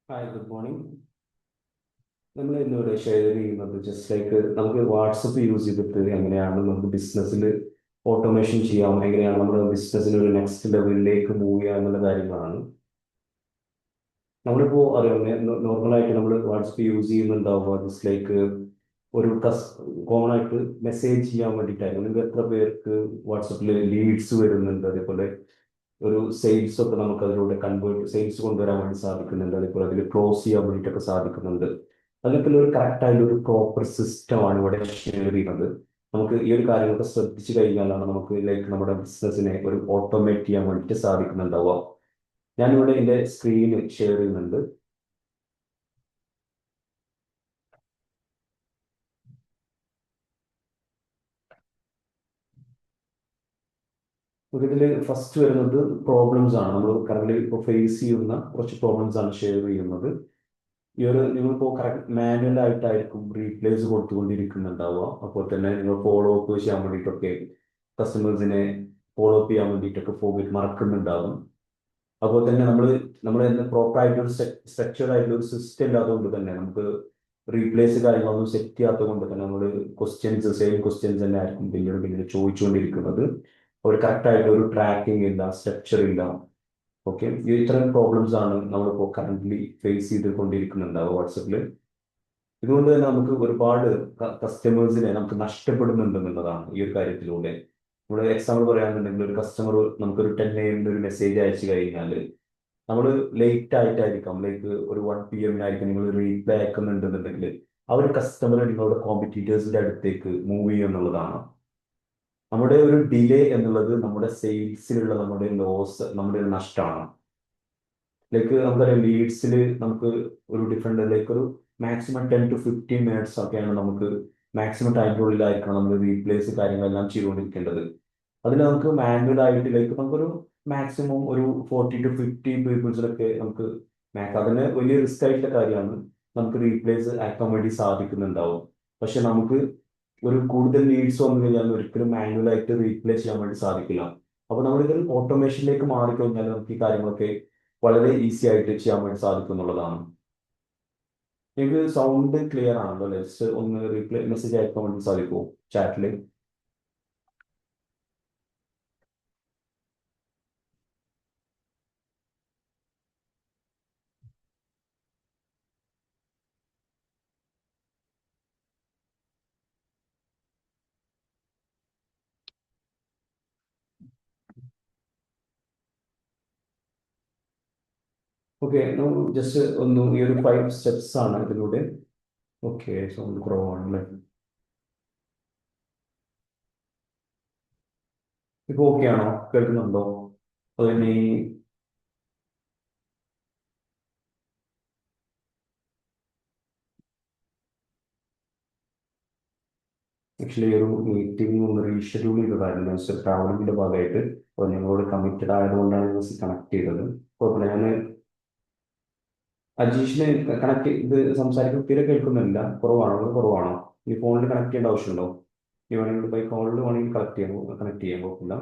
Hi good morning. നമ്മൾ ഇന്നിവിടെ share ചെയ്യുന്നത് ജസ്റ്റ് ലൈക്ക് നമുക്ക് വാട്സപ്പ് യൂസ് ചെയ്തിട്ട് എങ്ങനെയാണ് നമുക്ക് ബിസിനസ്സിൽ ഓട്ടോമേഷൻ ചെയ്യാം, എങ്ങനെയാണ് നമ്മുടെ ബിസിനസ്സിൽ ഒരു നെക്സ്റ്റ് ലെവലിലേക്ക് മൂവ് ചെയ്യുക എന്നുള്ള കാര്യങ്ങളാണ്. നമ്മളിപ്പോൾ അറിയാം, നോർമലായിട്ട് നമ്മൾ വാട്സപ്പ് യൂസ് ചെയ്യുന്നുണ്ടാവുക ജസ്റ്റ് ലൈക്ക് ഒരു കോമൺ ആയിട്ട് മെസ്സേജ് ചെയ്യാൻ വേണ്ടിയിട്ടായിരുന്നു. നിങ്ങൾക്ക് എത്ര പേർക്ക് വാട്സപ്പിൽ ലീഡ്സ് വരുന്നുണ്ട്, അതേപോലെ ഒരു സെയിൽസ് ഒക്കെ നമുക്ക് അതിലൂടെ സെയിൽസ് കൊണ്ടുവരാൻ വേണ്ടി സാധിക്കുന്നുണ്ട്, അതേപോലെ അതിൽ ക്ലോസ് ചെയ്യാൻ വേണ്ടിയിട്ടൊക്കെ സാധിക്കുന്നുണ്ട്. അതിനൊക്കെ ഒരു കറക്റ്റ് ആയിട്ട് ഒരു പ്രോപ്പർ സിസ്റ്റമാണ് ഇവിടെ ഷെയർ ചെയ്യുന്നത്. നമുക്ക് ഈ ഒരു കാര്യങ്ങളൊക്കെ ശ്രദ്ധിച്ചു കഴിഞ്ഞാലാണ് നമുക്ക് ലൈക്ക് നമ്മുടെ ബിസിനസ്സിനെ ഒരു ഓട്ടോമേറ്റ് ചെയ്യാൻ വേണ്ടിയിട്ട് സാധിക്കുന്നുണ്ടാവുക. ഞാനിവിടെ എൻ്റെ സ്ക്രീന് ഷെയർ ചെയ്യുന്നുണ്ട്. ഇതിൽ ഫസ്റ്റ് വരുന്നത് പ്രോബ്ലംസ് ആണ്. നമ്മൾ കറന്റ് ഇപ്പോൾ ഫേസ് ചെയ്യുന്ന കുറച്ച് പ്രോബ്ലംസ് ആണ് ഷെയർ ചെയ്യുന്നത്. ഈ ഒരു നിങ്ങളിപ്പോൾ കറക്റ്റ് മാനുവൽ ആയിട്ടായിരിക്കും റീപ്ലേസ് കൊടുത്തുകൊണ്ടിരിക്കുന്നുണ്ടാവുക. അപ്പോൾ തന്നെ നിങ്ങൾ ഫോളോ അപ്പ് ചെയ്യാൻ വേണ്ടിയിട്ടൊക്കെ കസ്റ്റമേഴ്സിനെ ഫോളോ അപ്പ് ചെയ്യാൻ വേണ്ടിയിട്ടൊക്കെ മറക്കുന്നുണ്ടാവും. അതുപോലെ തന്നെ നമ്മൾ പ്രോപ്പർ ആയിട്ടൊരു സ്ട്രക്ചർഡ് ആയിട്ടുള്ള ഒരു സിസ്റ്റം ഇല്ലാത്തതുകൊണ്ട് തന്നെ നമുക്ക് റീപ്ലേസ് കാര്യങ്ങളൊന്നും സെറ്റ് ചെയ്യാത്തത് കൊണ്ട് തന്നെ നമ്മൾ സെയിം ക്വസ്റ്റ്യൻസ് തന്നെ ആയിരിക്കും പിന്നീട് പിന്നീട് ചോദിച്ചുകൊണ്ടിരിക്കുന്നത്. ഒരു കറക്റ്റ് ആയിട്ട് ഒരു ട്രാക്കിംഗ് ഇല്ല, സ്ട്രക്ചർ ഇല്ല. ഓക്കെ, ഈ ഇത്തരം പ്രോബ്ലംസ് ആണ് നമ്മളിപ്പോൾ കറന്റ്ലി ഫേസ് ചെയ്തുകൊണ്ടിരിക്കുന്നുണ്ടാവുക വാട്സപ്പിൽ. ഇതുകൊണ്ട് തന്നെ നമുക്ക് ഒരുപാട് കസ്റ്റമേഴ്സിനെ നമുക്ക് നഷ്ടപ്പെടുന്നുണ്ടെന്നുള്ളതാണ് ഈ ഒരു കാര്യത്തിലൂടെ. നമ്മൾ എക്സാമ്പിൾ പറയുകയാണെന്നുണ്ടെങ്കിൽ ഒരു കസ്റ്റമർ നമുക്കൊരു 10 AM ഒരു മെസ്സേജ് അയച്ചു കഴിഞ്ഞാൽ നമ്മൾ ലേറ്റ് ആയിട്ടായിരിക്കാം, ലൈക്ക് ഒരു 1 PM നിങ്ങൾ റീപ്ലൈ അയക്കുന്നുണ്ടെന്നുണ്ടെങ്കിൽ ആ ഒരു കസ്റ്റമർ നിങ്ങളുടെ കോമ്പറ്റീറ്റേഴ്സിന്റെ അടുത്തേക്ക് മൂവ് ചെയ്യും എന്നുള്ളതാണ്. നമ്മുടെ ഒരു ഡിലേ എന്നുള്ളത് നമ്മുടെ സെയിൽസിലുള്ള നമ്മുടെ ലോസ്, നമ്മുടെ ഒരു നഷ്ടമാണ്. ലൈക്ക് നമുക്കറിയാം, ലീഡ്സിൽ നമുക്ക് ഒരു ഡിഫറെന്റ് ലൈക്ക് ഒരു മാക്സിമം 10 to 15 minutes ഒക്കെയാണ് നമുക്ക് മാക്സിമം ടൈമിനുള്ളിലായിരിക്കണം നമ്മൾ റീപ്ലേസ് കാര്യങ്ങളെല്ലാം ചെയ്തുകൊണ്ടിരിക്കേണ്ടത്. അതിൽ നമുക്ക് മാനുവൽ ആയിട്ട് ലൈക്ക് നമുക്കൊരു മാക്സിമം ഒരു 40 to 50 പീപ്പിൾസിലൊക്കെ നമുക്ക് അതിന് വലിയ റിസ്ക് ആയിട്ടുള്ള കാര്യമാണ്. നമുക്ക് റീപ്ലേസ് ആക്കാൻ വേണ്ടി സാധിക്കുന്നുണ്ടാവും. പക്ഷെ നമുക്ക് ഒരു കൂടുതൽ നീഡ്സ് വന്നു കഴിഞ്ഞാൽ ഒരിക്കലും മാനുവൽ ആയിട്ട് റീപ്ലേസ് ചെയ്യാൻ വേണ്ടി സാധിക്കില്ല. അപ്പൊ നമ്മളിതൊരു ഓട്ടോമേഷനിലേക്ക് മാറിക്കഴിഞ്ഞാൽ നമുക്ക് ഈ കാര്യങ്ങളൊക്കെ വളരെ ഈസി ആയിട്ട് ചെയ്യാൻ വേണ്ടി സാധിക്കും എന്നുള്ളതാണ്. നിങ്ങൾക്ക് സൗണ്ട് ക്ലിയർ ആണല്ലോ അല്ലേ? ജസ്റ്റ് ഒന്ന് മെസ്സേജ് അയക്കാൻ വേണ്ടി സാധിക്കുമോ ചാറ്റിൽ? ഓക്കെ, ജസ്റ്റ് ഒന്ന് ഈ ഒരു 5 steps ആണ് ഇതിലൂടെ. ഓക്കെ, സൗണ്ട് കുറവാണല്ലേ? ഇപ്പൊ ഓക്കെ ആണോ? കേൾക്കുന്നുണ്ടോ? അതിന് ആക്ച്വലി ഒരു മീറ്റിംഗ് ഒന്ന് റീഷെഡ്യൂൾ ചെയ്തതായിരുന്നു ട്രാവലിംഗിന്റെ ഭാഗമായിട്ട്. അപ്പോൾ ഞങ്ങളോട് കമ്മിറ്റഡ് ആയതുകൊണ്ടാണ് കണക്ട് ചെയ്തത്. കുഴപ്പമില്ല. ഞാൻ അജീഷിനെ കണക്ട് ഇത് സംസാരിക്കുമ്പോൾ തീരെ കേൾക്കുന്നില്ല. കുറവാണോ? ഈ ഫോണിൽ കണക്ട് ചെയ്യേണ്ട ആവശ്യമുണ്ടോ? ഈ വേണമെങ്കിൽ ബൈ കോളിൽ വേണമെങ്കിൽ കണക്ട് ചെയ്യാൻ കുഴപ്പമില്ല.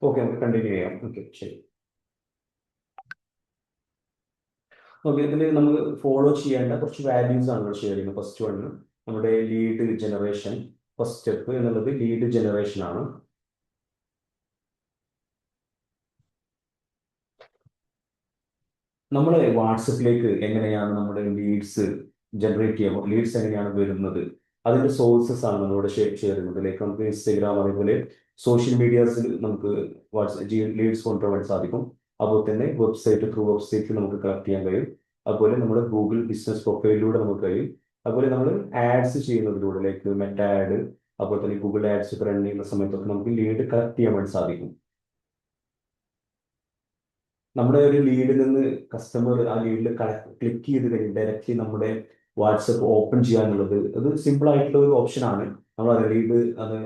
ഓക്കെ, നമുക്ക് കണ്ടിന്യൂ ചെയ്യാം. ഓക്കെ, ശരി. ഓക്കെ, ഇതിൽ നമ്മൾ ഫോളോ ചെയ്യേണ്ട കുറച്ച് വാല്യൂസ് ആണ് ഇവിടെ ഷെയർ ചെയ്യുന്നത്. ഫസ്റ്റ് വൺ, നമ്മുടെ ലീഡ് ജനറേഷൻ. ഫസ്റ്റ് സ്റ്റെപ്പ് എന്നുള്ളത് ലീഡ് ജനറേഷൻ ആണ്. നമ്മുടെ വാട്സപ്പിലേക്ക് എങ്ങനെയാണ് നമ്മുടെ ലീഡ്സ് ജനറേറ്റ് ചെയ്യുമ്പോൾ ലീഡ്സ് എങ്ങനെയാണ് വരുന്നത്, അതിന്റെ സോഴ്സസ് ആണ് നമ്മളിവിടെ ഷെയർ ചെയ്യുന്നത്. ലൈക്ക് നമുക്ക് ഇൻസ്റ്റഗ്രാം അതേപോലെ സോഷ്യൽ മീഡിയാസിൽ നമുക്ക് ലീഡ്സ് കൊണ്ടുവരാൻ സാധിക്കും. അതുപോലെ തന്നെ വെബ്സൈറ്റിൽ നമുക്ക് കളക്ട് ചെയ്യാൻ കഴിയും. അതുപോലെ നമ്മുടെ ഗൂഗിൾ ബിസിനസ് പ്രൊഫൈലിലൂടെ നമുക്ക് കഴിയും. അതുപോലെ നമ്മൾ ആഡ്സ് ചെയ്യുന്നതിലൂടെ ലൈക്ക് മെറ്റ ആഡ്, അതുപോലെ തന്നെ ഗൂഗിൾ ആഡ്സ് ഒക്കെ റൺ ചെയ്യുന്ന സമയത്തൊക്കെ നമുക്ക് ലീഡ് കളക്ട് ചെയ്യാൻ വേണ്ടി സാധിക്കും. നമ്മുടെ ഒരു ലീഡിൽ നിന്ന് കസ്റ്റമർ ആ ലീഡിൽ ക്ലിക്ക് ചെയ്ത് കഴിഞ്ഞ് ഡയറക്റ്റ്ലി നമ്മുടെ വാട്സപ്പ് ഓപ്പൺ ചെയ്യാന്നുള്ളത് അത് സിമ്പിൾ ആയിട്ടുള്ള ഒരു ഓപ്ഷൻ ആണ്. നമ്മൾ അത് ലീഡ് അത്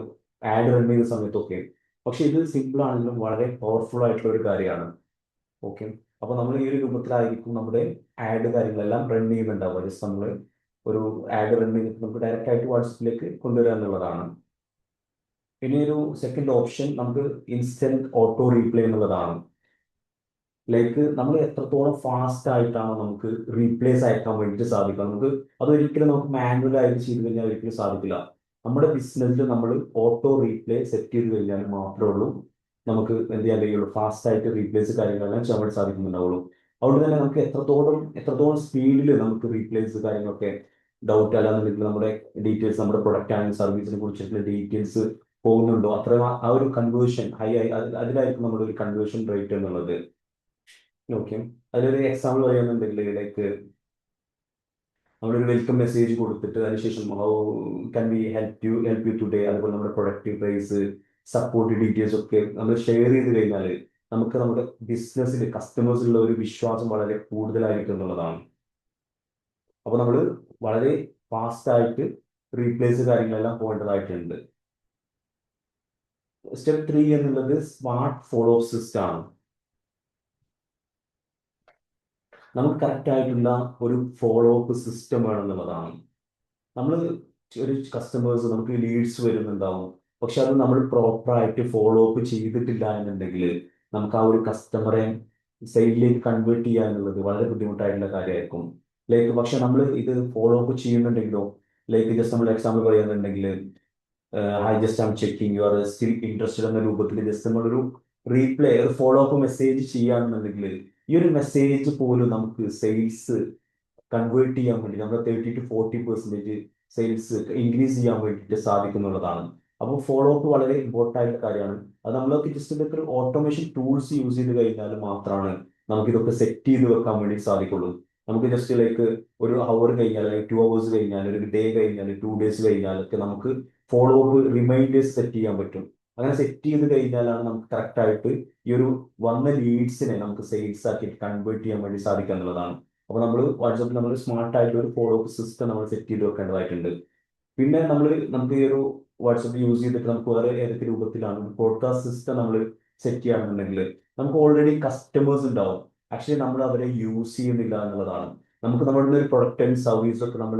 ആഡ് റൺ ചെയ്യുന്ന സമയത്തൊക്കെ. പക്ഷെ ഇത് സിമ്പിൾ ആണെങ്കിലും വളരെ പവർഫുൾ ആയിട്ടുള്ള ഒരു കാര്യമാണ്. ഓക്കെ, അപ്പോൾ നമ്മൾ ഈ ഒരു രൂപത്തിലായിരിക്കും നമ്മുടെ ആഡ് കാര്യങ്ങളെല്ലാം റൺ ചെയ്യുന്നുണ്ടാവുക. ജസ്റ്റ് നമ്മൾ ഒരു ആഡ് റൺ ചെയ്തിട്ട് നമുക്ക് ഡയറക്റ്റ് ആയിട്ട് വാട്സപ്പിലേക്ക് കൊണ്ടുവരിക എന്നുള്ളതാണ്. ഇനി ഒരു സെക്കൻഡ് ഓപ്ഷൻ നമുക്ക് ഇൻസ്റ്റന്റ് ഓട്ടോ റീപ്ലേ എന്നുള്ളതാണ്. ലൈക്ക് നമ്മൾ എത്രത്തോളം ഫാസ്റ്റ് ആയിട്ടാണ് നമുക്ക് റീപ്ലേസ് അയക്കാൻ വേണ്ടിയിട്ട് സാധിക്കുക. നമുക്ക് അതൊരിക്കലും നമുക്ക് മാനുവൽ ആയിട്ട് ചെയ്ത് കഴിഞ്ഞാൽ ഒരിക്കലും സാധിക്കില്ല. നമ്മുടെ ബിസിനസ്സിൽ നമ്മൾ ഓട്ടോ റീപ്ലേ സെറ്റ് ചെയ്ത് കഴിഞ്ഞാൽ മാത്രമേ ഉള്ളൂ നമുക്ക് എന്ത് ചെയ്യാൻ കഴിയുള്ളൂ, ഫാസ്റ്റ് ആയിട്ട് റീപ്ലേസ് കാര്യങ്ങളെല്ലാം ചെയ്യാൻ വേണ്ടി സാധിക്കുന്നുണ്ടാവുള്ളൂ. അതുകൊണ്ട് തന്നെ നമുക്ക് എത്രത്തോളം സ്പീഡിൽ നമുക്ക് റീപ്ലേസ് കാര്യങ്ങളൊക്കെ ഡൗട്ട് അല്ലാന്നുണ്ടെങ്കിൽ നമ്മുടെ ഡീറ്റെയിൽസ്, നമ്മുടെ പ്രൊഡക്റ്റ് ആണെങ്കിൽ സർവീസിനെ കുറിച്ചിട്ടുള്ള ഡീറ്റെയിൽസ് പോകുന്നുണ്ടോ, അത്ര ആ ഒരു കൺവേർഷൻ ഹൈ ആയി അതിലായിരിക്കും നമ്മുടെ ഒരു കൺവേർഷൻ റേറ്റ് എന്നുള്ളത്. ഓക്കെ, അതിലൊരു എക്സാമ്പിൾ പറയുന്നുണ്ടെങ്കിൽ ലൈക്ക് നമ്മളൊരു വെൽക്കം മെസ്സേജ് കൊടുത്തിട്ട് അതിനുശേഷം how can V help you today, അതുപോലെ നമ്മുടെ പ്രൊഡക്റ്റ് പ്രൈസ്, സപ്പോർട്ട് ഡീറ്റെയിൽസ് ഒക്കെ നമ്മൾ ഷെയർ ചെയ്ത് കഴിഞ്ഞാൽ നമുക്ക് നമ്മുടെ ബിസിനസ്സിൽ കസ്റ്റമേഴ്സിലുള്ള ഒരു വിശ്വാസം വളരെ കൂടുതലായിരിക്കും എന്നുള്ളതാണ്. അപ്പോൾ നമ്മൾ വളരെ ഫാസ്റ്റ് ആയിട്ട് റീപ്ലേസ് കാര്യങ്ങളെല്ലാം പോകേണ്ടതായിട്ടുണ്ട്. സ്റ്റെപ്പ് 3 എന്നുള്ളത് സ്മാർട്ട് ഫോളോ അപ്പ് സിസ്റ്റം ആണ്. നമുക്ക് കറക്റ്റ് ആയിട്ടുള്ള ഒരു ഫോളോ അപ്പ് സിസ്റ്റം വേണമെന്നുള്ളതാണ്. നമ്മൾ ഒരു കസ്റ്റമേഴ്സ് നമുക്ക് ലീഡ്സ് വരുന്നുണ്ടാവും, പക്ഷെ അത് നമ്മൾ പ്രോപ്പറായിട്ട് ഫോളോ അപ്പ് ചെയ്തിട്ടില്ല എന്നുണ്ടെങ്കിൽ നമുക്ക് ആ ഒരു കസ്റ്റമറെ സെയിലിലേക്ക് കൺവേർട്ട് ചെയ്യുക എന്നുള്ളത് വളരെ ബുദ്ധിമുട്ടായിട്ടുള്ള കാര്യമായിരിക്കും. ലൈക്ക് പക്ഷെ നമ്മൾ ഇത് ഫോളോ അപ്പ് ചെയ്യുന്നുണ്ടെങ്കിലോ, ലൈക്ക് ജസ്റ്റ് നമ്മൾ എക്സാമ്പിൾ പറയുന്നുണ്ടെങ്കിൽ I just am checking you are still interested എന്ന രൂപത്തിൽ ജസ്റ്റ് നമ്മളൊരു റീപ്ലേ, ഒരു ഫോളോ അപ്പ് മെസ്സേജ് ചെയ്യുകയാണെന്നുണ്ടെങ്കിൽ ഈ ഒരു മെസ്സേജ് പോലും നമുക്ക് സെയിൽസ് കൺവേർട്ട് ചെയ്യാൻ വേണ്ടി നമ്മുടെ 30-40% സെയിൽസ് ഇൻക്രീസ് ചെയ്യാൻ വേണ്ടിയിട്ട് സാധിക്കുന്നുള്ളതാണ്. അപ്പോൾ ഫോളോ അപ്പ് വളരെ ഇമ്പോർട്ടൻ്റ് ആയിട്ടുള്ള കാര്യമാണ്. അത് നമ്മളൊക്കെ ജസ്റ്റ് ഇതൊക്കെ ഓട്ടോമേഷൻ ടൂൾസ് യൂസ് ചെയ്ത് കഴിഞ്ഞാൽ മാത്രമാണ് നമുക്ക് ഇതൊക്കെ സെറ്റ് ചെയ്ത് വെക്കാൻ വേണ്ടി സാധിക്കുള്ളൂ. നമുക്ക് ജസ്റ്റ് ലൈക്ക് ഒരു അവർ കഴിഞ്ഞാൽ, അല്ലെങ്കിൽ 2 hours കഴിഞ്ഞാൽ, ഒരു ഡേ കഴിഞ്ഞാൽ, 2 days കഴിഞ്ഞാലൊക്കെ നമുക്ക് ഫോളോ അപ്പ് റിമൈൻഡേഴ്സ് സെറ്റ് ചെയ്യാൻ പറ്റും. അങ്ങനെ സെറ്റ് ചെയ്ത് കഴിഞ്ഞാലാണ് നമുക്ക് കറക്റ്റ് ആയിട്ട് ഈ ഒരു വന്ന ലീഡ്സിനെ നമുക്ക് സെയിൽസ് ആക്കിയിട്ട് കൺവേർട്ട് ചെയ്യാൻ വേണ്ടി സാധിക്കുക എന്നുള്ളതാണ്. അപ്പോൾ നമ്മൾ വാട്സാപ്പിൽ നമ്മൾ സ്മാർട്ട് ആയിട്ടുള്ള ഒരു ഫോളോ അപ്പ് സിസ്റ്റം നമ്മൾ സെറ്റ് ചെയ്ത് വെക്കേണ്ടതായിട്ടുണ്ട്. പിന്നെ നമുക്ക് ഈ ഒരു വാട്സപ്പ് യൂസ് ചെയ്തിട്ട് നമുക്ക് വേറെ ഏതൊക്കെ രൂപത്തിലാണ് പോഡ്കാസ്റ്റ് സിസ്റ്റം നമ്മൾ സെറ്റ് ചെയ്യുകയാണെന്നുണ്ടെങ്കിൽ നമുക്ക് ഓൾറെഡി കസ്റ്റമേഴ്സ് ഉണ്ടാവും, ആക്ച്വലി നമ്മൾ അവരെ യൂസ് ചെയ്യുന്നില്ല എന്നുള്ളതാണ്. നമുക്ക് നമ്മളുടെ ഒരു പ്രൊഡക്റ്റ് ആൻഡ് സർവീസ് ഒക്കെ നമ്മൾ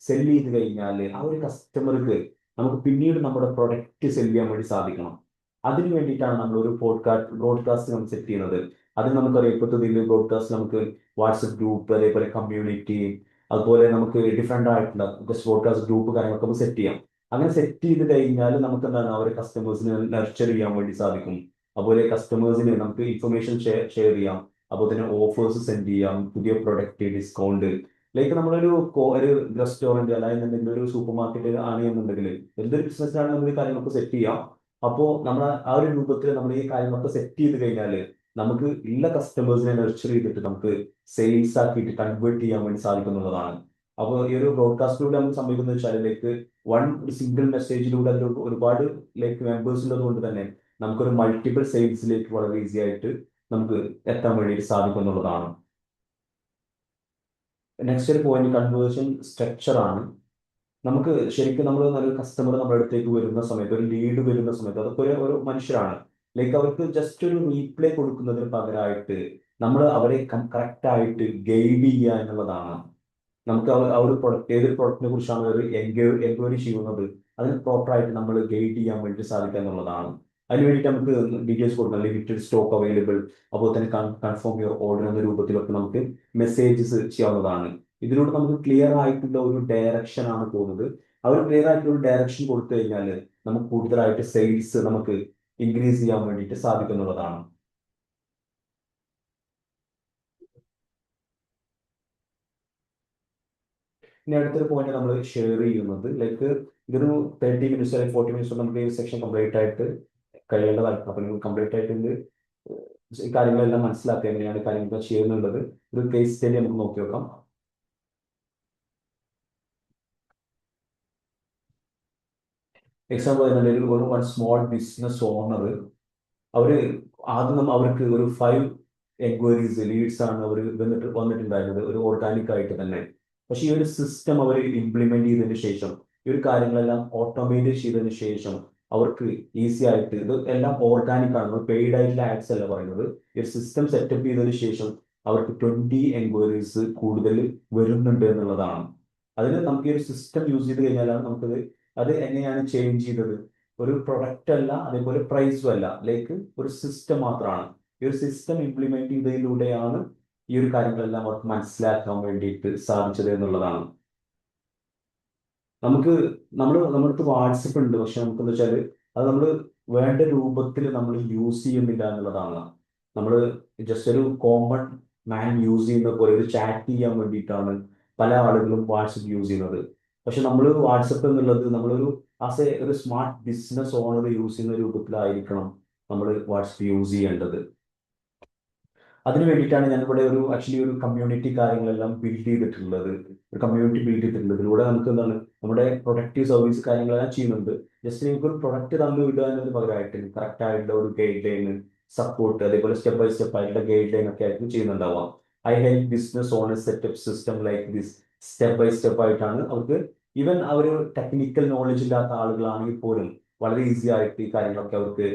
സെല് ചെയ്ത് കഴിഞ്ഞാൽ ആ ഒരു കസ്റ്റമർക്ക് നമുക്ക് പിന്നീട് നമ്മുടെ പ്രൊഡക്റ്റ് സെല് ചെയ്യാൻ വേണ്ടി സാധിക്കണം. അതിന് വേണ്ടിയിട്ടാണ് നമ്മൾ ഒരു ബ്രോഡ്കാസ്റ്റ് നമ്മൾ സെറ്റ് ചെയ്യുന്നത്. അതിന് നമുക്കറിയാം ഇപ്പോഴത്തെ ഇതിൽ ബ്രോഡ്കാസ്റ്റ് നമുക്ക് വാട്സപ്പ് ഗ്രൂപ്പ്, അതേപോലെ കമ്മ്യൂണിറ്റി, അതുപോലെ നമുക്ക് ഡിഫറെൻ്റ് ആയിട്ടുള്ള പോഡ്കാസ്റ്റ് ഗ്രൂപ്പ് കാര്യങ്ങളൊക്കെ നമുക്ക് സെറ്റ് ചെയ്യാം. അങ്ങനെ സെറ്റ് ചെയ്ത് കഴിഞ്ഞാൽ നമുക്ക് എന്താണ് അവരെ കസ്റ്റമേഴ്സിന് നർച്ചർ ചെയ്യാൻ വേണ്ടി സാധിക്കും. അതുപോലെ കസ്റ്റമേഴ്സിന് നമുക്ക് ഇൻഫർമേഷൻ ഷെയർ ചെയ്യാം, അതുപോലെ തന്നെ ഓഫേഴ്സ് സെൻഡ് ചെയ്യാം, പുതിയ പ്രൊഡക്റ്റ് ഡിസ്കൗണ്ട്. ലൈക്ക് നമ്മളൊരു ഒരു റെസ്റ്റോറൻറ്റ് അല്ലാന്നുണ്ടെങ്കിൽ ഒരു സൂപ്പർ മാർക്കറ്റ് ആണ് എന്നുണ്ടെങ്കിൽ എന്തൊരു ബിസിനസ് ആണ് നമ്മൾ ഈ കാര്യങ്ങളൊക്കെ സെറ്റ് ചെയ്യാം. അപ്പോൾ നമ്മൾ ആ ഒരു രൂപത്തിൽ നമ്മൾ ഈ കാര്യങ്ങളൊക്കെ സെറ്റ് ചെയ്ത് കഴിഞ്ഞാൽ നമുക്ക് ഉള്ള കസ്റ്റമേഴ്സിനെ നർച്ചർ ചെയ്തിട്ട് നമുക്ക് സെയിൽസ് ആക്കിയിട്ട് കൺവേർട്ട് ചെയ്യാൻ വേണ്ടി സാധിക്കുന്നുള്ളതാണ്. അപ്പോൾ ഈ ഒരു ബ്രോഡ്കാസ്റ്റിലൂടെ നമുക്ക് സംഭവിക്കുന്നത് വെച്ചാൽ ലൈക്ക് സിംഗിൾ മെസ്സേജിലൂടെ അതിൽ ഒരുപാട് ലൈക്ക് മെമ്പേഴ്സ് ഉള്ളത് കൊണ്ട് തന്നെ നമുക്കൊരു മൾട്ടിപ്പിൾ സെയിൽസിലേക്ക് വളരെ ഈസി ആയിട്ട് നമുക്ക് എത്താൻ വേണ്ടിയിട്ട് സാധിക്കുന്നുള്ളതാണ്. നെക്സ്റ്റ് ഒരു പോയിന്റ് കൺവേർഷൻ സ്ട്രക്ചർ ആണ്. നമുക്ക് ശരിക്കും നമ്മൾ നല്ലൊരു കസ്റ്റമർ നമ്മുടെ അടുത്തേക്ക് വരുന്ന സമയത്ത്, ഒരു ലീഡ് വരുന്ന സമയത്ത്, അതൊക്കെ ഒരു മനുഷ്യരാണ്. ലൈക്ക് അവർക്ക് ജസ്റ്റ് ഒരു റീപ്ലൈ കൊടുക്കുന്നതിന് പകരമായിട്ട് നമ്മൾ അവരെ കറക്റ്റ് ആയിട്ട് ഗൈഡ് ചെയ്യുക എന്നുള്ളതാണ്. നമുക്ക് ആ ഒരു പ്രൊഡക്റ്റ്, ഏതൊരു പ്രൊഡക്റ്റിനെ കുറിച്ചാണ് ഒരു എൻക്വയറി ചെയ്യുന്നത്, അതിന് പ്രോപ്പറായിട്ട് നമ്മൾ ഗൈഡ് ചെയ്യാൻ വേണ്ടി സാധിക്കുക എന്നുള്ളതാണ്. അതിന് വേണ്ടിയിട്ട് നമുക്ക് ഡീറ്റെയിൽസ് കൊടുക്കണം, ലിമിറ്റഡ് സ്റ്റോക്ക് അവൈലബിൾ, അതുപോലെ തന്നെ കൺഫേം യുവർ ഓർഡർ എന്ന രൂപത്തിലൊക്കെ നമുക്ക് മെസ്സേജസ് ചെയ്യാവുന്നതാണ്. ഇതിലൂടെ നമുക്ക് ക്ലിയർ ആയിട്ടുള്ള ഒരു ഡയറക്ഷൻ ആണ് പോകുന്നത്. ആ ഒരു ക്ലിയർ ആയിട്ടുള്ള ഒരു ഡയറക്ഷൻ കൊടുത്തു കഴിഞ്ഞാൽ നമുക്ക് കൂടുതലായിട്ട് സെയിൽസ് നമുക്ക് ഇൻക്രീസ് ചെയ്യാൻ വേണ്ടിയിട്ട് സാധിക്കുന്നുള്ളതാണ്. ഇനി അടുത്തൊരു പോയിന്റ് നമ്മൾ ഷെയർ ചെയ്യുന്നത് ലൈക്ക് ഇതൊരു 30 minutes അല്ലെങ്കിൽ 40 minutes നമുക്ക് ഈ സെക്ഷൻ കംപ്ലീറ്റ് ആയിട്ട് കഴിയേണ്ടതായിരുന്നു. അപ്പൊ നിങ്ങൾ കംപ്ലീറ്റ് ആയിട്ട് ഈ കാര്യങ്ങളെല്ലാം മനസ്സിലാക്കുക, എങ്ങനെയാണ് കാര്യങ്ങൾ ചെയ്യുന്നുള്ളത്. ഒരു കേസ് സ്റ്റഡി നമുക്ക് നോക്കി നോക്കാം. എക്സാമ്പിൾ പറയുന്നുണ്ടെങ്കിൽ ഒരു സ്മോൾ ബിസിനസ് ഓണർ, അവര് ആദ്യം അവർക്ക് ഒരു 5 എൻക്വയറീസ് ലീഡ്സ് ആണ് അവർ വന്നിട്ടുണ്ടായിരുന്നത്, ഒരു ഓർഗാനിക് ആയിട്ട് തന്നെ. പക്ഷെ ഈ ഒരു സിസ്റ്റം അവർ ഇംപ്ലിമെന്റ് ചെയ്തതിന് ശേഷം, ഈ ഒരു കാര്യങ്ങളെല്ലാം ഓട്ടോമേറ്റ് ചെയ്തതിന് ശേഷം അവർക്ക് ഈസി ആയിട്ട്, ഇത് എല്ലാം ഓർഗാനിക് ആണ്, പെയ്ഡ് ആയിട്ടുള്ള ആഡ്സ് അല്ല പറയുന്നത്, ഈ ഒരു സിസ്റ്റം സെറ്റപ്പ് ചെയ്തതിന് ശേഷം അവർക്ക് 20 എൻക്വയറീസ് കൂടുതൽ വരുന്നുണ്ട് എന്നുള്ളതാണ്. അതിന് നമുക്ക് ഈ ഒരു സിസ്റ്റം യൂസ് ചെയ്ത് കഴിഞ്ഞാലാണ് നമുക്കത് അത് എങ്ങനെയാണ് ചേഞ്ച് ചെയ്തത്. ഒരു പ്രൊഡക്റ്റ് അല്ല, അതേപോലെ പ്രൈസും അല്ല, ലൈക്ക് ഒരു സിസ്റ്റം മാത്രമാണ്. ഈ ഒരു സിസ്റ്റം ഇംപ്ലിമെന്റ് ചെയ്തതിലൂടെയാണ് ഈ ഒരു കാര്യങ്ങളെല്ലാം അവർക്ക് മനസ്സിലാക്കാൻ വേണ്ടിയിട്ട് സാധിച്ചത് എന്നുള്ളതാണ്. നമുക്ക് നമ്മുടെ അടുത്ത് വാട്സപ്പ് ഉണ്ട്, പക്ഷെ നമുക്ക് എന്താ വെച്ചാൽ അത് നമ്മൾ വേണ്ട രൂപത്തിൽ നമ്മൾ യൂസ് ചെയ്യുന്നില്ല എന്നുള്ളതാണ്. നമ്മൾ ജസ്റ്റ് ഒരു കോമൺ മാൻ യൂസ് ചെയ്യുന്ന പോലെ ഒരു ചാറ്റ് ചെയ്യാൻ വേണ്ടിയിട്ടാണ് പല ആളുകളും വാട്സപ്പ് യൂസ് ചെയ്യുന്നത്. പക്ഷെ നമ്മൾ വാട്സപ്പ് എന്നുള്ളത് നമ്മളൊരു ആസ് എ ഒരു സ്മാർട്ട് ബിസിനസ് ഓണർ യൂസ് ചെയ്യുന്ന രൂപത്തിലായിരിക്കണം നമ്മൾ വാട്സപ്പ് യൂസ് ചെയ്യേണ്ടത്. അതിന് വേണ്ടിയിട്ടാണ് ഞാൻ ഇവിടെ ഒരു ആക്ച്വലി ഒരു കമ്മ്യൂണിറ്റി കാര്യങ്ങളെല്ലാം ബിൽഡ് ചെയ്തിട്ടുള്ളത്. ഒരു കമ്മ്യൂണിറ്റി ബിൽഡ് ചെയ്തിട്ടുള്ളത്. ഇതിലൂടെ നമുക്ക് എന്താണ് നമ്മുടെ പ്രൊഡക്റ്റീവ് സർവീസ് കാര്യങ്ങളെല്ലാം ചെയ്യുന്നുണ്ട്. ജസ്റ്റ് നിങ്ങൾക്ക് ഒരു പ്രൊഡക്റ്റ് തന്നു വിടുക എന്നതിന് പകരമായിട്ട് കറക്റ്റ് ആയിട്ടുള്ള ഒരു ഗൈഡ് ലൈൻ, സപ്പോർട്ട്, അതേപോലെ സ്റ്റെപ്പ് ബൈ സ്റ്റെപ്പ് ആയിട്ടുള്ള ഗൈഡ് ലൈൻ ഒക്കെ ആയിരിക്കും ചെയ്യുന്നുണ്ടാവാം. I help business owners set up system like this. Step by step ആയിട്ടാണ് അവർക്ക് ഈവൻ അവർ ടെക്നിക്കൽ നോളജ് ഇല്ലാത്ത ആളുകളാണെങ്കിൽ പോലും വളരെ ഈസി ആയിട്ട് ഈ കാര്യങ്ങളൊക്കെ അവർക്ക്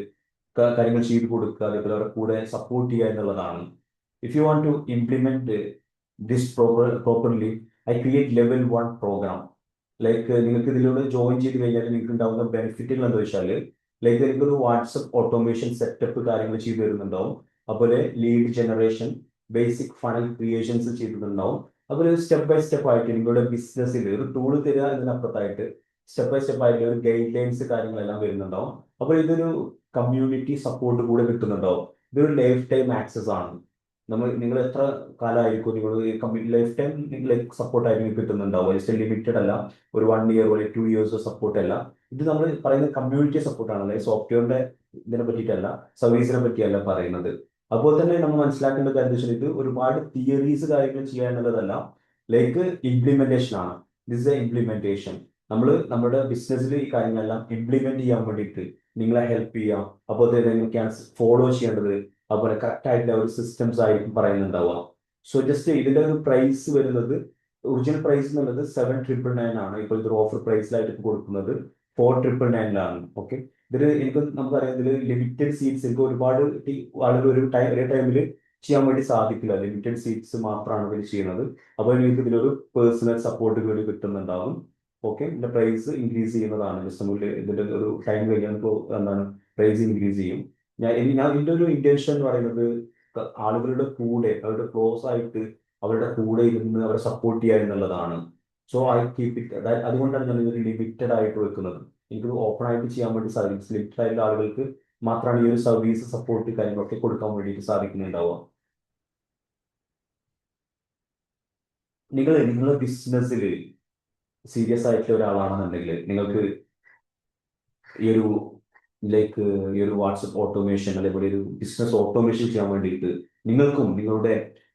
കാര്യങ്ങൾ ചെയ്തു കൊടുക്കുക, അതേപോലെ അവരുടെ കൂടെ സപ്പോർട്ട് ചെയ്യുക എന്നുള്ളതാണ്. If you want to implement this properly, I create level 1 program. Like നിങ്ങൾക്ക് ഇതിലൂടെ ജോയിൻ ചെയ്ത് കഴിഞ്ഞാൽ നിങ്ങൾക്ക് ഉണ്ടാവുന്ന ബെനിഫിറ്റുകൾ എന്താ വെച്ചാൽ, ലൈക്ക് എനിക്കൊരു വാട്സപ്പ് ഓട്ടോമേഷൻ സെറ്റപ്പ് കാര്യങ്ങൾ ചെയ്തു തരുന്നുണ്ടാവും. അതുപോലെ lead generation, basic funnel creations ചെയ്തിട്ടുണ്ടാവും. അതുപോലെ സ്റ്റെപ്പ് ബൈ സ്റ്റെപ്പ് ആയിട്ട് നിങ്ങളുടെ ബിസിനസ്സിൽ ഒരു ടൂൾ തരിക എന്നതിനപ്പുറത്തായിട്ട് സ്റ്റെപ്പ് ബൈ സ്റ്റെപ്പ് ആയിട്ട് ഒരു ഗൈഡ് ലൈൻസ് കാര്യങ്ങളെല്ലാം വരുന്നുണ്ടാവും. അപ്പോൾ ഇതൊരു കമ്മ്യൂണിറ്റി സപ്പോർട്ട് കൂടെ കിട്ടുന്നുണ്ടാവും. ഇതൊരു ലൈഫ് ടൈം ആക്സസ് ആണ്. നിങ്ങൾ എത്ര കാലമായിരിക്കും നിങ്ങൾ ലൈഫ് ടൈം ലൈക്ക് സപ്പോർട്ട് ആയിരിക്കും കിട്ടുന്നുണ്ടാവും. ജസ്റ്റ് ലിമിറ്റഡ് അല്ല, ഒരു 1 ഇയർ പോലെ 2 ഇയേഴ്സ് സപ്പോർട്ട് അല്ല. ഇത് നമ്മൾ പറയുന്ന കമ്മ്യൂണിറ്റി സപ്പോർട്ടാണ്, അതായത് സോഫ്റ്റ്വെയറിന്റെ ഇതിനെ പറ്റിയിട്ടല്ല, സർവീസിനെ പറ്റിയല്ല പറയുന്നത്. അതുപോലെ തന്നെ നമ്മൾ മനസ്സിലാക്കേണ്ട കാര്യം വെച്ചാൽ ഇത് ഒരുപാട് തിയറീസ് കാര്യങ്ങൾ ചെയ്യുക എന്നുള്ളതല്ല, ലൈക്ക് ഇംപ്ലിമെന്റേഷൻ ആണ്. This A implementation. നമ്മൾ നമ്മുടെ ബിസിനസ്സിൽ ഈ കാര്യങ്ങളെല്ലാം ഇംപ്ലിമെന്റ് ചെയ്യാൻ വേണ്ടിയിട്ട് നിങ്ങളെ ഹെൽപ്പ് ചെയ്യാം. അപ്പോൾ തന്നെ നിങ്ങൾക്കാണ് ഫോളോ ചെയ്യേണ്ടത്, അതുപോലെ കറക്റ്റ് ആയിട്ടുള്ള ഒരു സിസ്റ്റംസ് ആയിരിക്കും പറയുന്നുണ്ടാവുക. സോ ജസ്റ്റ് ഇതിന്റെ ഒരു പ്രൈസ് വരുന്നത്, ഒറിജിനൽ പ്രൈസ് എന്നുള്ളത് 7,999 ആണ്. ഇപ്പോൾ ഇതൊരു ഓഫർ പ്രൈസിലായിട്ട് കൊടുക്കുന്നത് 4,999 ഓക്കെ. എനിക്ക് നമുക്കറിയാം ഇതിൽ ലിമിറ്റഡ് സീറ്റ്സ്, എനിക്ക് ഒരുപാട് ആളുകൾ ഒരേ ടൈമിൽ ചെയ്യാൻ വേണ്ടി സാധിക്കില്ല. ലിമിറ്റഡ് സീറ്റ്സ് മാത്രമാണ് ഇവർ ചെയ്യുന്നത്. അപ്പോൾ നിങ്ങൾക്ക് ഇതിലൊരു പേഴ്സണൽ സപ്പോർട്ട് കൂടി കിട്ടുന്നുണ്ടാവും. ഓക്കെ, ഇതിന്റെ പ്രൈസ് ഇൻക്രീസ് ചെയ്യുന്നതാണ്. ജസ്റ്റ് ഇതിന്റെ ഒരു ടൈം കഴിഞ്ഞാൽ എന്താണ് പ്രൈസ് ഇൻക്രീസ് ചെയ്യും. ഇതിന്റെ ഒരു ഇന്റൻഷൻ എന്ന് പറയുന്നത് ആളുകളുടെ കൂടെ, അവരുടെ ക്ലോസ് ആയിട്ട് അവരുടെ കൂടെ ഇരുന്ന് അവരെ സപ്പോർട്ട് ചെയ്യുക എന്നുള്ളതാണ്. സോ ഐ കീപ് ഇറ്റ്, അതുകൊണ്ടാണ് ഞാൻ ഇതൊരു ലിമിറ്റഡ് ആയിട്ട് വെക്കുന്നത്. എനിക്ക് ഓപ്പൺ ആയിട്ട് ചെയ്യാൻ വേണ്ടി സാധിക്കും. ലിമിറ്റഡ് ആയിട്ടുള്ള ആളുകൾക്ക് മാത്രമാണ് ഈ ഒരു സർവീസ് സപ്പോർട്ട് കാര്യങ്ങളൊക്കെ കൊടുക്കാൻ വേണ്ടിയിട്ട് സാധിക്കുന്നുണ്ടാവുക. നിങ്ങളുടെ ബിസിനസ്സിൽ സീരിയസ് ആയിട്ടുള്ള ഒരാളാണെന്നുണ്ടെങ്കിൽ നിങ്ങൾക്ക് ഈ ഒരു ലൈക്ക് ഈ ഒരു വാട്സപ്പ് ഓട്ടോമേഷൻ, അതേപോലെ ഒരു ബിസിനസ് ഓട്ടോമേഷൻ ചെയ്യാൻ വേണ്ടിയിട്ട് നിങ്ങൾക്കും നിങ്ങളുടെ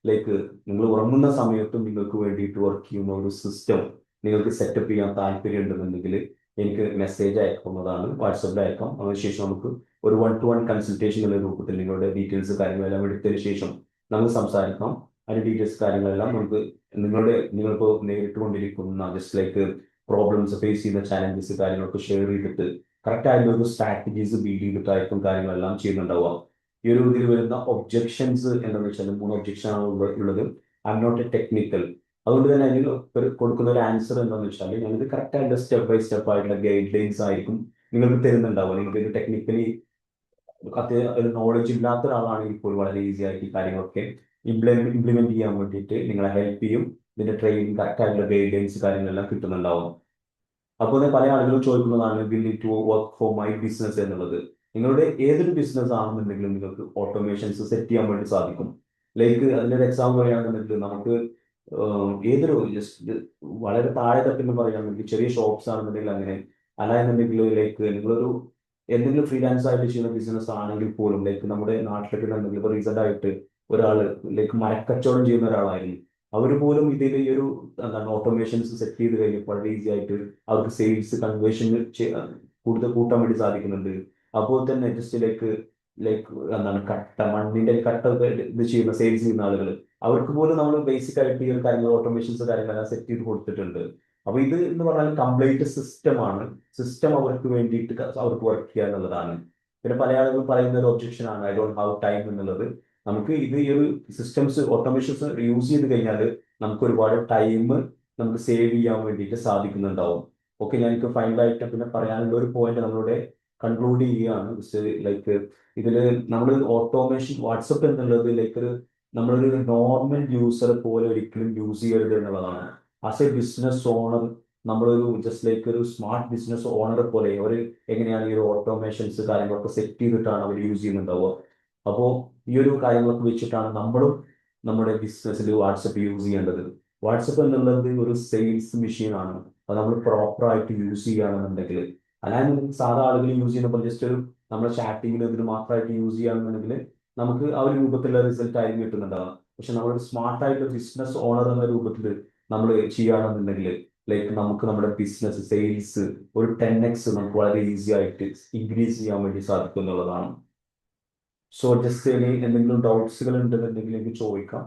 ലൈക്ക് നിങ്ങൾ ഉറങ്ങുന്ന സമയത്തും നിങ്ങൾക്ക് വേണ്ടിയിട്ട് വർക്ക് ചെയ്യുന്ന ഒരു സിസ്റ്റം നിങ്ങൾക്ക് സെറ്റപ്പ് ചെയ്യാൻ താല്പര്യം ഉണ്ടെന്നുണ്ടെങ്കിൽ എനിക്ക് മെസ്സേജ് അയക്കുന്നതാണ്, വാട്സപ്പിൽ അയക്കാം. അതിനുശേഷം നമുക്ക് ഒരു 1-to-1 കൺസൾട്ടേഷൻ എന്ന രൂപത്തിൽ നിങ്ങളുടെ ഡീറ്റെയിൽസ് കാര്യങ്ങളെല്ലാം എടുത്തതിന് ശേഷം നമുക്ക് സംസാരിക്കാം. അതിന്റെ ഡീറ്റെയിൽസ് കാര്യങ്ങളെല്ലാം നിങ്ങളിപ്പോൾ നേരിട്ടുകൊണ്ടിരിക്കുന്ന ജസ്റ്റ് ലൈക്ക് പ്രോബ്ലംസ്, ഫേസ് ചെയ്യുന്ന ചാലഞ്ചസ് കാര്യങ്ങളൊക്കെ ഷെയർ ചെയ്തിട്ട് കറക്റ്റ് ആയിട്ടുള്ള ഒരു സ്ട്രാറ്റജീസ് ബിൽഡ് ചെയ്തിട്ടായിരിക്കും കാര്യങ്ങളെല്ലാം ചെയ്യുന്നുണ്ടാവുക. ഈ ഒരു ഇതിൽ വരുന്ന ഒബ്ജെക്ഷൻസ് എന്താണെന്ന് വെച്ചാൽ 3 ഒബ്ജെക്ഷൻ ആണ് ഉള്ളത്. I'm not a technical. അതുകൊണ്ട് തന്നെ അതിൽ കൊടുക്കുന്ന ഒരു ആൻസർ എന്താണെന്ന് വെച്ചാൽ ഞങ്ങൾക്ക് കറക്റ്റ് ആയിട്ടുള്ള സ്റ്റെപ്പ് ബൈ സ്റ്റെപ്പ് ആയിട്ടുള്ള ഗൈഡ് ലൈൻസ് ആയിരിക്കും നിങ്ങൾക്ക് തരുന്നുണ്ടാവുക. നിങ്ങൾക്ക് ടെക്നിക്കലി ഒരു നോളജ് ഇല്ലാത്ത ഒരാളാണെങ്കിൽ ഇപ്പോൾ വളരെ ഈസി ആയിട്ട് ഈ കാര്യങ്ങളൊക്കെ ഇംപ്ലിമെന്റ് ചെയ്യാൻ വേണ്ടിയിട്ട് നിങ്ങളെ ഹെൽപ്പ് ചെയ്യും. ഇതിന്റെ ട്രെയിനിങ് കറക്റ്റ് ആയിട്ടുള്ള ഗൈഡ് ലൈൻസ് കാര്യങ്ങളെല്ലാം കിട്ടുന്നുണ്ടാവും. അപ്പോൾ പല ആളുകളും ചോദിക്കുന്നതാണ് willing to work for my business എന്നുള്ളത്. നിങ്ങളുടെ ഏതൊരു ബിസിനസ് ആണെന്നുണ്ടെങ്കിലും നിങ്ങൾക്ക് ഓട്ടോമേഷൻസ് സെറ്റ് ചെയ്യാൻ വേണ്ടി സാധിക്കും. ലൈക്ക് അതിൻ്റെ എക്സാമ്പിൾ പറയുകയാണെന്നുണ്ടെങ്കിൽ നമുക്ക് ഏതൊരു ജസ്റ്റ് വളരെ താഴെ തട്ടിന്ന് പറയുകയാണെങ്കിൽ ചെറിയ ഷോപ്സ് ആണെന്നുണ്ടെങ്കിൽ അങ്ങനെ, അല്ല എന്നുണ്ടെങ്കിൽ ലൈക്ക് നിങ്ങളൊരു എന്തെങ്കിലും ഫ്രീലാൻസ് ആയിട്ട് ചെയ്യുന്ന ബിസിനസ് ആണെങ്കിൽ പോലും, ലൈക്ക് നമ്മുടെ നാട്ടിലൊക്കെ ഉണ്ടെങ്കിൽ ഇപ്പോൾ റീസെന്റ് ആയിട്ട് ഒരാൾ ലൈക്ക് മരക്കച്ചവടം ചെയ്യുന്ന ഒരാളായിരുന്നു. അവർ പോലും ഇതിൽ ഈ ഒരു എന്താണ് ഓട്ടോമേഷൻസ് സെറ്റ് ചെയ്ത് കഴിഞ്ഞപ്പോൾ വളരെ ഈസി ആയിട്ട് അവർക്ക് സെയിൽസ് കൺവേർഷൻ കൂടുതൽ കൂട്ടാൻ വേണ്ടി സാധിക്കുന്നുണ്ട്. അപ്പോൾ തന്നെ ജസ്റ്റ് ലൈക്ക് എന്താണ് മണ്ണിന്റെ കട്ട ഇത് ചെയ്യുന്ന സെയിൽസ് ചെയ്യുന്ന ആളുകൾ, അവർക്ക് പോലും നമ്മൾ ബേസിക് ആയിട്ട് ഈ ഒരു കാര്യങ്ങൾ ഓട്ടോമേഷൻസ് കാര്യങ്ങളെല്ലാം സെറ്റ് ചെയ്ത് കൊടുത്തിട്ടുണ്ട്. അപ്പൊ ഇത് എന്ന് പറഞ്ഞാൽ കംപ്ലീറ്റ് സിസ്റ്റമാണ്. സിസ്റ്റം അവർക്ക് വേണ്ടിയിട്ട് അവർക്ക് വർക്ക് ചെയ്യുക എന്നുള്ളതാണ്. പിന്നെ പല ആളുകളും പറയുന്ന ഒരു ഒബ്ജക്ഷൻ ആണ് ഐ ഡോണ്ട് ഹാവ് ടൈം എന്നുള്ളത്. നമുക്ക് ഇത് ഈ ഒരു സിസ്റ്റംസ് ഓട്ടോമേഷൻസ് യൂസ് ചെയ്ത് കഴിഞ്ഞാൽ നമുക്ക് ഒരുപാട് ടൈം നമുക്ക് സേവ് ചെയ്യാൻ വേണ്ടിയിട്ട് സാധിക്കുന്നുണ്ടാവും. ഓക്കെ, ഞാൻ എനിക്ക് ഫൈനലായിട്ട് പിന്നെ പറയാനുള്ള ഒരു പോയിന്റ് നമ്മളിവിടെ കൺക്ലൂഡ് ചെയ്യുകയാണ്. ലൈക്ക് ഇതിൽ നമ്മൾ ഓട്ടോമേഷൻ വാട്സപ്പ് എന്നുള്ളത് ലൈക്ക് ഒരു നമ്മളൊരു നോർമൽ യൂസറെ പോലെ ഒരിക്കലും യൂസ് ചെയ്യരുത് എന്നുള്ളതാണ്. ആസ് എ ബിസിനസ് ഓണർ നമ്മളൊരു ജസ്റ്റ് ലൈക്ക് ഒരു സ്മാർട്ട് ബിസിനസ് ഓണറെ പോലെ ഒരു എങ്ങനെയാണ് ഈ ഒരു ഓട്ടോമേഷൻസ് കാര്യങ്ങളൊക്കെ സെറ്റ് ചെയ്തിട്ടാണ് അവർ യൂസ് ചെയ്യുന്നുണ്ടാവുക. അപ്പോൾ ഈ ഒരു കാര്യങ്ങളൊക്കെ വെച്ചിട്ടാണ് നമ്മളും നമ്മുടെ ബിസിനസ്സിൽ വാട്സപ്പ് യൂസ് ചെയ്യേണ്ടത്. വാട്സപ്പ് എന്നുള്ളത് ഒരു സെയിൽസ് മെഷീനാണ്. അത് നമ്മൾ പ്രോപ്പറായിട്ട് യൂസ് ചെയ്യുകയാണെന്നുണ്ടെങ്കിൽ, അല്ലാതെ സാധാ ആളുകൾ യൂസ് ചെയ്യുന്നപ്പോൾ ജസ്റ്റ് ഒരു നമ്മുടെ ചാറ്റിങ്ങിൽ ഇതിന് മാത്രമായിട്ട് യൂസ് ചെയ്യുകയാണെന്നുണ്ടെങ്കിൽ നമുക്ക് ആ ഒരു രൂപത്തിലുള്ള റിസൾട്ട് ആയിരിക്കും കിട്ടുന്നുണ്ടാവുക. പക്ഷെ നമ്മളൊരു സ്മാർട്ടായിട്ട് ബിസിനസ് ഓണർ എന്ന രൂപത്തിൽ നമ്മൾ ചെയ്യുകയാണെന്നുണ്ടെങ്കിൽ ലൈക്ക് നമുക്ക് നമ്മുടെ ബിസിനസ് സെയിൽസ് ഒരു 10x നമുക്ക് വളരെ ഈസി ആയിട്ട് ഇൻക്രീസ് ചെയ്യാൻ വേണ്ടി സാധിക്കും എന്നുള്ളതാണ്. സോ ജസ്റ്റ് ഇനി എന്തെങ്കിലും ഡൗട്ട്സുകൾ ഉണ്ടെന്നുണ്ടെങ്കിൽ എനിക്ക് ചോദിക്കാം.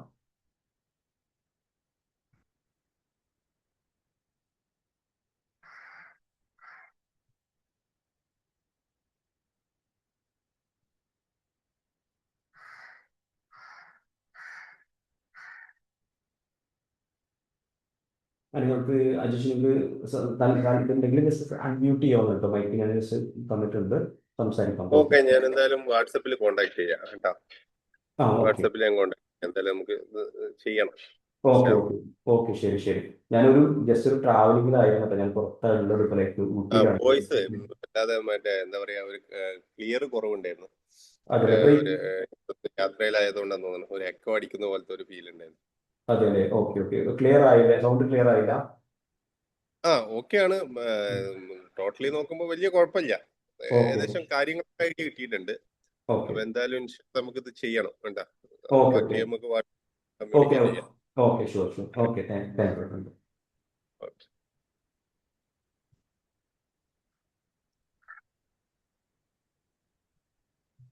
നിങ്ങൾക്ക് അജീഷ് നിങ്ങൾക്ക് എന്തെങ്കിലും ജസ്റ്റ് അൺമ്യൂട്ട് ചെയ്യാവുന്ന കേട്ടോ, മൈക്ക് ഞാൻ ജസ്റ്റ് തന്നിട്ടുണ്ട്, സംസാരിക്കാം. ഓക്കെ, ഞാൻ എന്തായാലും വാട്സപ്പിൽ കോണ്ടാക്ട് ചെയ്യാം കേട്ടോ. ആ ഓക്കെ വാട്സപ്പിൽ ഞാൻ കോണ്ടാക്ട് ചെയ്യാം. എന്തായാലും നമുക്ക് ഇത് ചെയ്യണം. ഓക്കെ ഓക്കെ ഓക്കെ ശരി ശരി. ഞാനൊരു ജസ്റ്റ് ഒരു ട്രാവലിംഗിലായിരുന്നു കേട്ടോ, ഞാൻ പുറത്താണുള്ളത്, ഇപ്പോൾ ലൈക്ക് ഊട്ടിയിലാണ്. വോയിസ് അല്ലാതെ മറ്റേ എന്താ പറയാ, ഒരു ക്ലിയർ കുറവുണ്ടായിരുന്നു. അതെ ഒരു യാത്രയിലായതുകൊണ്ടാന്ന് തോന്നുന്നു, ഒരു എക്കോ അടിക്കുന്ന പോലത്തെ ഒരു ഫീൽ ഉണ്ടായിരുന്നു. അതെ അല്ലേ, ഓക്കെ ഓക്കെ. ക്ലിയർ ആയില്ലേ? സൗണ്ട് ക്ലിയർ ആയില്ല? ഓക്കെയാണ്. ടോട്ടലി നോക്കുമ്പോൾ വലിയ കുഴപ്പമില്ല. ഓക്കെ ഏകദേശം കാര്യങ്ങളൊക്കെ ഐഡിയ കിട്ടിയിട്ടുണ്ട്. ഓക്കെ അപ്പൊ എന്തായാലും നമുക്കിത് ചെയ്യണം വേണ്ട. ഓക്കെ ബാക്കി ഓക്കെ നമുക്ക് ഓക്കെ കമ്മ്യൂണിക്കേറ്റ് ചെയ്യാം. Okay sure sure. Okay thank you.